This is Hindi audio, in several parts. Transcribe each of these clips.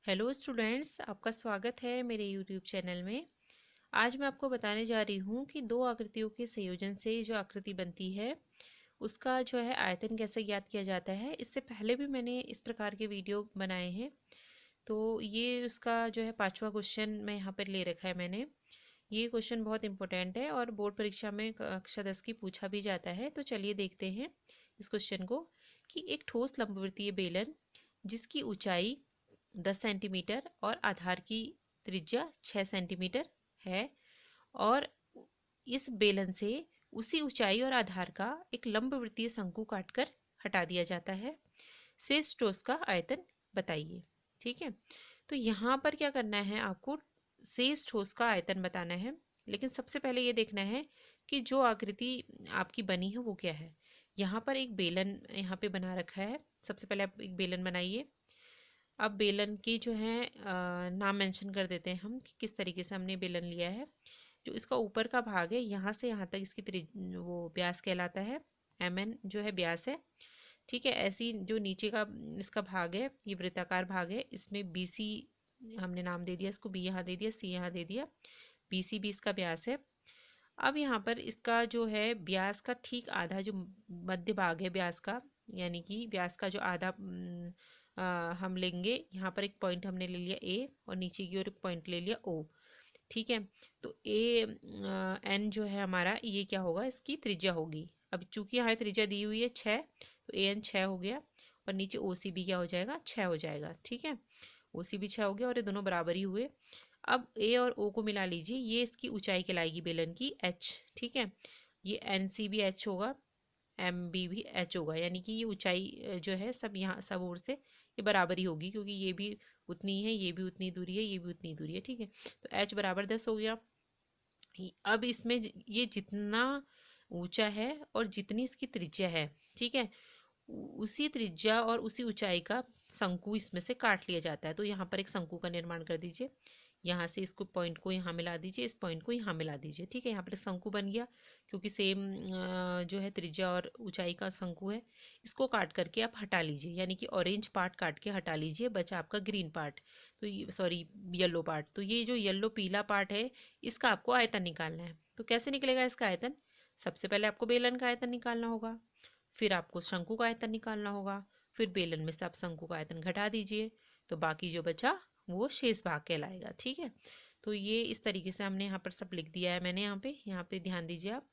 हेलो स्टूडेंट्स, आपका स्वागत है मेरे यूट्यूब चैनल में। आज मैं आपको बताने जा रही हूँ कि दो आकृतियों के संयोजन से जो आकृति बनती है उसका जो है आयतन कैसे ज्ञात किया जाता है। इससे पहले भी मैंने इस प्रकार के वीडियो बनाए हैं, तो ये उसका जो है 5वां क्वेश्चन मैं यहाँ पर ले रखा है मैंने। ये क्वेश्चन बहुत इंपॉर्टेंट है और बोर्ड परीक्षा में कक्षा 10 की पूछा भी जाता है। तो चलिए देखते हैं इस क्वेश्चन को कि एक ठोस लंबवृत्तीय बेलन जिसकी ऊंचाई 10 सेंटीमीटर और आधार की त्रिज्या 6 सेंटीमीटर है, और इस बेलन से उसी ऊंचाई और आधार का एक लंबवृत्तीय शंकु काटकर हटा दिया जाता है। शेष ठोस का आयतन बताइए। ठीक है, तो यहाँ पर क्या करना है, आपको शेष ठोस का आयतन बताना है। लेकिन सबसे पहले ये देखना है कि जो आकृति आपकी बनी है वो क्या है। यहाँ पर एक बेलन यहाँ पे बना रखा है। सबसे पहले आप एक बेलन बनाइए। अब बेलन की जो है नाम मेंशन कर देते हैं हम कि किस तरीके से हमने बेलन लिया है। जो इसका ऊपर का भाग है यहाँ से यहाँ तक इसकी वो व्यास कहलाता है। mn जो है व्यास है। ठीक है, ऐसी जो नीचे का इसका भाग है, ये वृत्ताकार भाग है, इसमें BC हमने नाम दे दिया, इसको B यहाँ दे दिया, C यहाँ दे दिया। BC भी इसका व्यास है। अब यहाँ पर इसका जो है व्यास का ठीक आधा जो मध्य भाग है व्यास का, यानी कि व्यास का जो आधा हम लेंगे। यहाँ पर एक पॉइंट हमने ले लिया A और नीचे की ओर एक पॉइंट ले लिया O। ठीक है, तो AN जो है हमारा, ये क्या होगा, इसकी त्रिज्या होगी। अब चूंकि यहाँ त्रिज्या दी हुई है 6, तो AN 6 हो गया और नीचे OC भी क्या हो जाएगा, 6 हो जाएगा। ठीक है, OC भी 6 हो गया और ये दोनों बराबर ही हुए। अब A और O को मिला लीजिए, ये इसकी ऊंचाई कहलाएगी बेलन की H। ठीक है, ये NC भी H होगा, MB भी H होगा, यानी कि ये ऊंचाई जो है सब यहाँ सब ओर से ये बराबर ही होगी, क्योंकि ये भी उतनी है, ये भी उतनी दूरी है, ये भी उतनी दूरी है। ठीक है, तो H बराबर 10 हो गया। अब इसमें ये जितना ऊंचा है और जितनी इसकी त्रिज्या है, ठीक है, उसी त्रिज्या और उसी ऊंचाई का शंकु इसमें से काट लिया जाता है। तो यहाँ पर एक शंकु का निर्माण कर दीजिए। यहाँ से इसको पॉइंट को यहाँ मिला दीजिए, इस पॉइंट को यहाँ मिला दीजिए। ठीक है, यहाँ पर एक शंकु बन गया, क्योंकि सेम जो है त्रिज्या और ऊंचाई का शंकु है। इसको काट करके आप हटा लीजिए, यानी कि ऑरेंज पार्ट काट के हटा लीजिए, बचा आपका ग्रीन पार्ट। तो ये सॉरी येलो पार्ट। तो ये जो येलो पीला पार्ट है इसका आपको आयतन निकालना है। तो कैसे निकलेगा इसका आयतन? सबसे पहले आपको बेलन का आयतन निकालना होगा, फिर आपको शंकु का आयतन निकालना होगा, फिर बेलन में से आप शंकु का आयतन घटा दीजिए, तो बाकी जो बचा वो शेष भाग कहलाएगा। ठीक है, तो ये इस तरीके से हमने यहाँ पर सब लिख दिया है मैंने। यहाँ पे ध्यान दीजिए आप।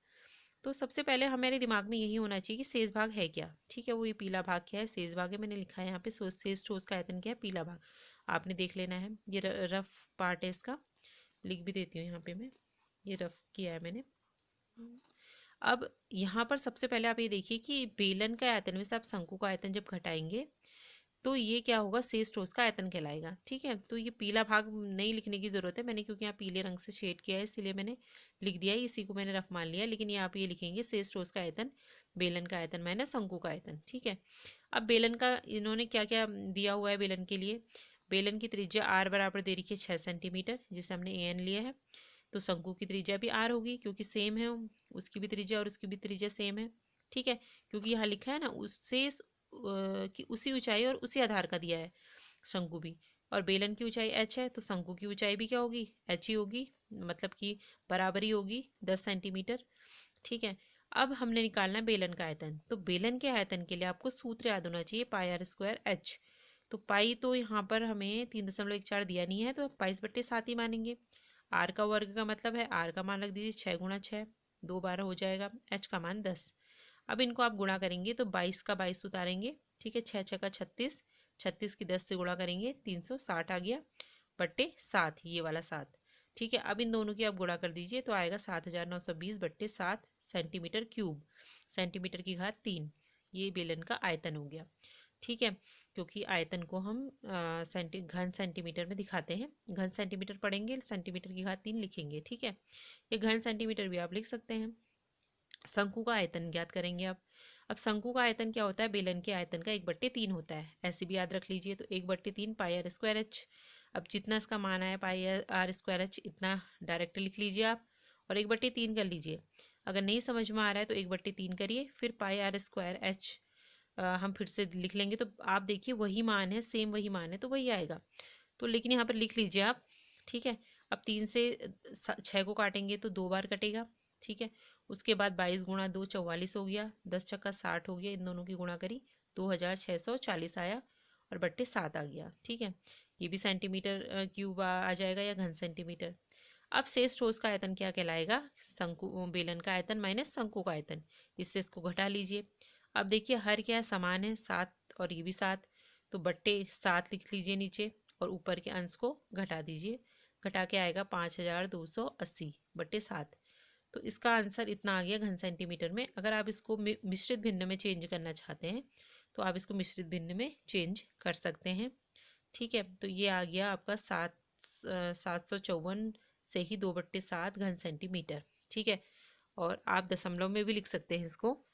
तो सबसे पहले हमारे दिमाग में यही होना चाहिए कि शेष भाग है क्या। ठीक है, वो ये पीला भाग क्या है, शेष भाग है। मैंने लिखा है यहाँ पे शेष ठोस का आयतन क्या है, पीला भाग। आपने देख लेना है, ये रफ पार्ट है इसका, लिख भी देती हूँ यहाँ पे मैं, ये रफ किया है मैंने। अब यहाँ पर सबसे पहले आप ये देखिए कि बेलन का आयतन में से आप शंकु का आयतन जब घटाएंगे तो ये क्या होगा, शेष ठोस का आयतन कहलाएगा। ठीक है, तो ये पीला भाग नहीं लिखने की जरूरत है मैंने, क्योंकि यहाँ पीले रंग से शेड किया है इसलिए मैंने लिख दिया है, इसी को मैंने रफ मान लिया। लेकिन ये आप ये लिखेंगे शेष ठोस का आयतन, बेलन का आयतन माइनस शंकु का आयतन। ठीक है, अब बेलन का इन्होंने क्या क्या दिया हुआ है बेलन के लिए। बेलन की त्रिज्या R बराबर दे रखी है 6 सेंटीमीटर, जिसे हमने AN लिया है। तो शंकु की त्रिज्या भी R होगी, क्योंकि सेम है, उसकी भी त्रिज्या और उसकी भी त्रिज्या सेम है। ठीक है, क्योंकि यहाँ लिखा है ना, उससे कि उसी ऊंचाई और उसी आधार का दिया है शंकु भी। और बेलन की ऊंचाई H है, तो शंकु की ऊंचाई भी क्या होगी, H ही होगी, मतलब कि बराबरी होगी 10 सेंटीमीटर। ठीक है, अब हमने निकालना है बेलन का आयतन। तो बेलन के आयतन के लिए आपको सूत्र याद होना चाहिए, पाई आर स्क्वायर एच। तो पाई तो यहाँ पर हमें 3.14 दिया नहीं है, तो 22/7 ही मानेंगे। आर का वर्ग का मतलब है, आर का मान रख दीजिए 6 गुणा 6, 2 12 हो जाएगा। एच का मान 10। अब इनको आप गुणा करेंगे तो 22 का 22 उतारेंगे। ठीक है, 6 6 का 36, 36 की 10 से गुणा करेंगे 360 आ गया, बट्टे 7, ये वाला 7। ठीक है, अब इन दोनों की आप गुणा कर दीजिए तो आएगा 7920/7 सेंटीमीटर क्यूब, सेंटीमीटर की घात 3। ये बेलन का आयतन हो गया। ठीक है, क्योंकि आयतन को हम घन सेंटीमीटर में दिखाते हैं। घन सेंटीमीटर पढ़ेंगे, सेंटीमीटर की घात 3 लिखेंगे। ठीक है, ये घन सेंटीमीटर भी आप लिख सकते हैं। शंकु का आयतन ज्ञात करेंगे आप। अब शंकु का आयतन क्या होता है, बेलन के आयतन का 1/3 होता है, ऐसे भी याद रख लीजिए। तो 1/3 पाई आर स्क्वायर एच। अब जितना इसका मान आया पाई आर स्क्वायर एच, इतना डायरेक्ट लिख लीजिए आप और 1/3 कर लीजिए। अगर नहीं समझ में आ रहा है तो 1/3 करिए, फिर पाई आर स्क्वायर एच हम फिर से लिख लेंगे। तो आप देखिए वही मान है, सेम वही मान है, तो वही आएगा। तो लेकिन यहाँ पर लिख लीजिए आप, ठीक है। अब 3 से 6 को काटेंगे तो 2 बार कटेगा, ठीक है। उसके बाद 22 गुणा 2 44 हो गया, 10 छक्का 60 हो गया, इन दोनों की गुणा करी 2640 आया और बट्टे 7 आ गया, ठीक है। ये भी सेंटीमीटर क्यूब आ जाएगा या घन सेंटीमीटर। अब शेष ठोस का आयतन क्या कहलाएगा? शंकु बेलन का आयतन माइनस शंकु का आयतन। इससे इसको घटा लीजिए। अब देखिए हर क्या है, समान है, 7 और ये भी 7, तो बट्टे 7 लिख लीजिए नीचे और ऊपर के अंश को घटा दीजिए। घटा के आएगा 5280 बट्टे 7। तो इसका आंसर इतना आ गया घन सेंटीमीटर में। अगर आप इसको मिश्रित भिन्न में चेंज करना चाहते हैं तो आप इसको मिश्रित भिन्न में चेंज कर सकते हैं, ठीक है। तो ये आ गया आपका 754 से ही 2/7 घन सेंटीमीटर, ठीक है। और आप दशमलव में भी लिख सकते हैं इसको।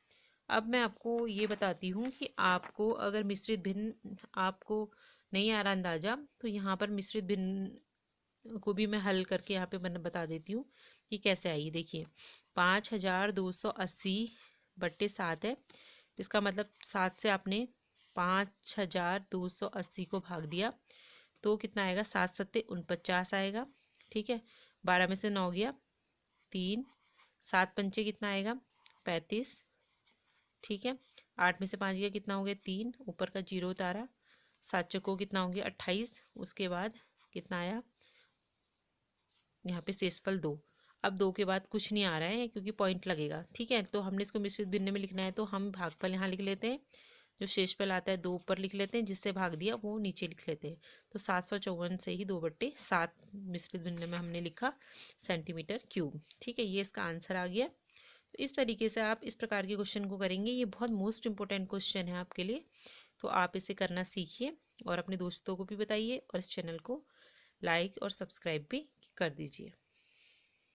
अब मैं आपको ये बताती हूँ कि आपको अगर मिश्रित भिन्न आपको नहीं आ रहा अंदाज़ा, तो यहाँ पर मिश्रित भिन्न को भी मैं हल करके यहाँ पे बता देती हूँ कि कैसे आई। देखिए 5280 बट्टे 7 है, इसका मतलब 7 से आपने 5280 को भाग दिया तो कितना आएगा? 7 सत्ते 49 आएगा, ठीक है। 12 में से 9 गया 3, 7 पंचे कितना आएगा? 35, ठीक है। 8 में से 5 गया कितना हो गया? 3, ऊपर का 0 उतारा, 7 चौको कितना हो गया? 28। उसके बाद कितना आया? यहाँ पे शेषफल 2। अब 2 के बाद कुछ नहीं आ रहा है क्योंकि पॉइंट लगेगा, ठीक है। तो हमने इसको मिश्रित भिन्न में लिखना है तो हम भागफल यहाँ लिख लेते हैं, जो शेषफल आता है 2 ऊपर लिख लेते हैं, जिससे भाग दिया वो नीचे लिख लेते हैं। तो 754 से ही 2/7 मिश्रित भिन्न में हमने लिखा सेंटीमीटर क्यूब, ठीक है। ये इसका आंसर आ गया। तो इस तरीके से आप इस प्रकार के क्वेश्चन को करेंगे। ये बहुत मोस्ट इंपॉर्टेंट क्वेश्चन है आपके लिए, तो आप इसे करना सीखिए और अपने दोस्तों को भी बताइए और इस चैनल को लाइक और सब्सक्राइब भी कर दीजिए।